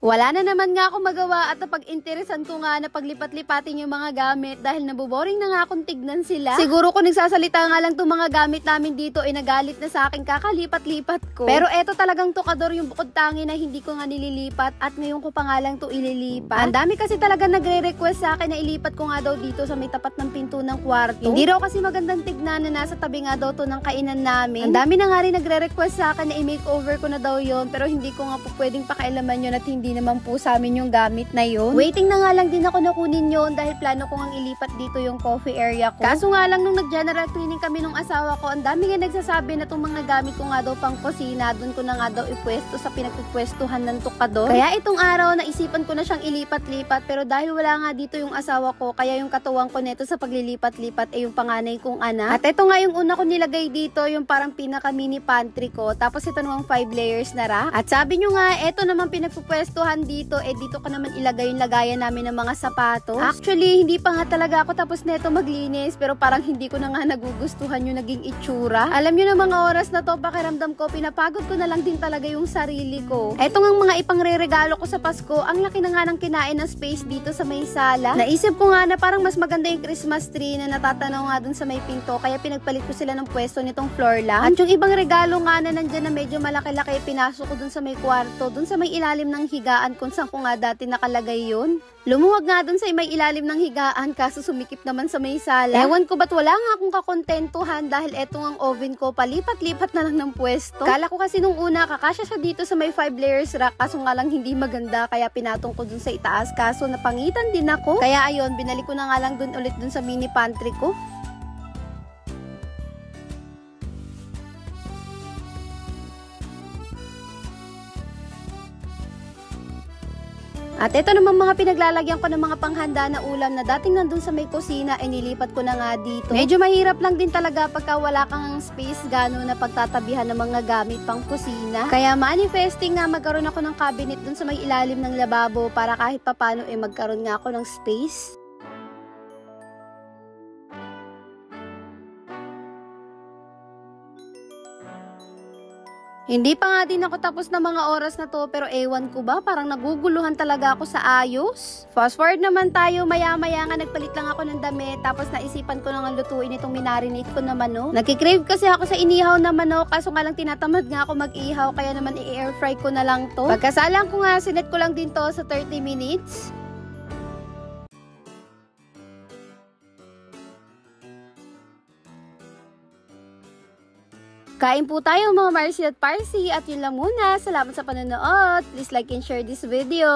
Wala na naman nga ako magawa at napag-interesan ko nga na paglipat-lipatin yung mga gamit dahil naboboring na nga akong tignan sila. Siguro kung nagsasalita nga lang itong mga gamit namin dito ay nagalit na sa akin kakalipat-lipat ko. Pero eto talagang tukador yung bukod tangi na hindi ko nga nililipat at ngayon ko pa nga lang to ililipat. Ang dami kasi talaga nagre-request sa akin na ilipat ko nga daw dito sa may tapat ng pinto ng kwarto. Hindi raw kasi magandang tignan na nasa tabi nga daw to ng kainan namin. Ang dami na nga rin nagre-request sa akin na i-makeover ko na daw yon, pero hindi ko nga po pwedeng pakailaman yun at hindi naman po sa amin yung gamit na yun. Waiting na nga lang din ako na kunin yun dahil plano ko ngang ilipat dito yung coffee area ko. Kaso nga lang nung nag-general cleaning kami nung asawa ko, ang dami nga nagsasabi na itong mga gamit ko nga daw pang kusina, dun ko na nga daw ipwesto sa pinagpupwestuhan ng tukador. Kaya itong araw naisipan ko na siyang ilipat-lipat, pero dahil wala nga dito yung asawa ko, kaya yung katuwang ko neto sa paglilipat-lipat ay yung panganay kong anak. At ito nga yung una ko nilagay dito, yung parang pinaka mini pantry ko. Tapos ito namang 5 layers na rack. At sabi nyo nga, ito naman pinagpupwestuhan dito, dito ko naman ilagay yung lagayan namin ng mga sapatos. Actually, hindi pa nga talaga ako tapos neto maglinis, pero parang hindi ko na nga nagugustuhan yung naging itsura. Alam nyo na mga oras na to, pakiramdam ko, pinapagod ko na lang din talaga yung sarili ko. Eto nga mga ipangre-regalo ko sa Pasko, ang laki na nga ng kinain ng space dito sa may sala. Naisip ko nga na parang mas maganda yung Christmas tree na natatanaw nga dun sa may pinto, kaya pinagpalit ko sila ng pwesto nitong floor lamp. At yung ibang regalo nga na nandyan na medyo malaki-laki, pinasok ko dun sa may kwarto, dun sa may ilalim ng higaan kung saan ko nga dati nakalagay yun. Lumuwag nga dun sa may ilalim ng higaan kaso sumikip naman sa may sala. Ewan ko ba't wala nga akong kakontentuhan dahil etong ang oven ko palipat-lipat na lang ng pwesto. Kala ko kasi nung una kakasya siya dito sa may 5 layers rack kaso nga lang hindi maganda kaya pinatong ko dun sa itaas kaso napangitan din ako. Kaya ayun, binalik ko na nga lang dun ulit dun sa mini pantry ko. At ito naman mga pinaglalagyan ko ng mga panghanda na ulam na dating nandun sa may kusina ay nilipat ko na nga dito. Medyo mahirap lang din talaga pagka wala kang space gano'n na pagtatabihan ng mga gamit pang kusina. Kaya manifesting nga magkaroon ako ng cabinet dun sa may ilalim ng lababo para kahit papano magkaroon nga ako ng space. Hindi pa nga din ako tapos na mga oras na to pero ewan ko ba parang naguguluhan talaga ako sa ayos. Fast forward naman tayo, maya-maya nga nagpalit lang ako ng damit tapos naisipan ko nang lutuin itong minarinate ko na manok. Nagkikrave kasi ako sa inihaw na manok kaso nga lang tinatamad nga ako mag-ihaw kaya naman i-air fry ko na lang to. Pagkasalang ko nga sinet ko lang din to sa 30 minutes. Kain po tayo mga Marcy at Parsi at yun lang muna. Salamat sa panonood. Please like and share this video.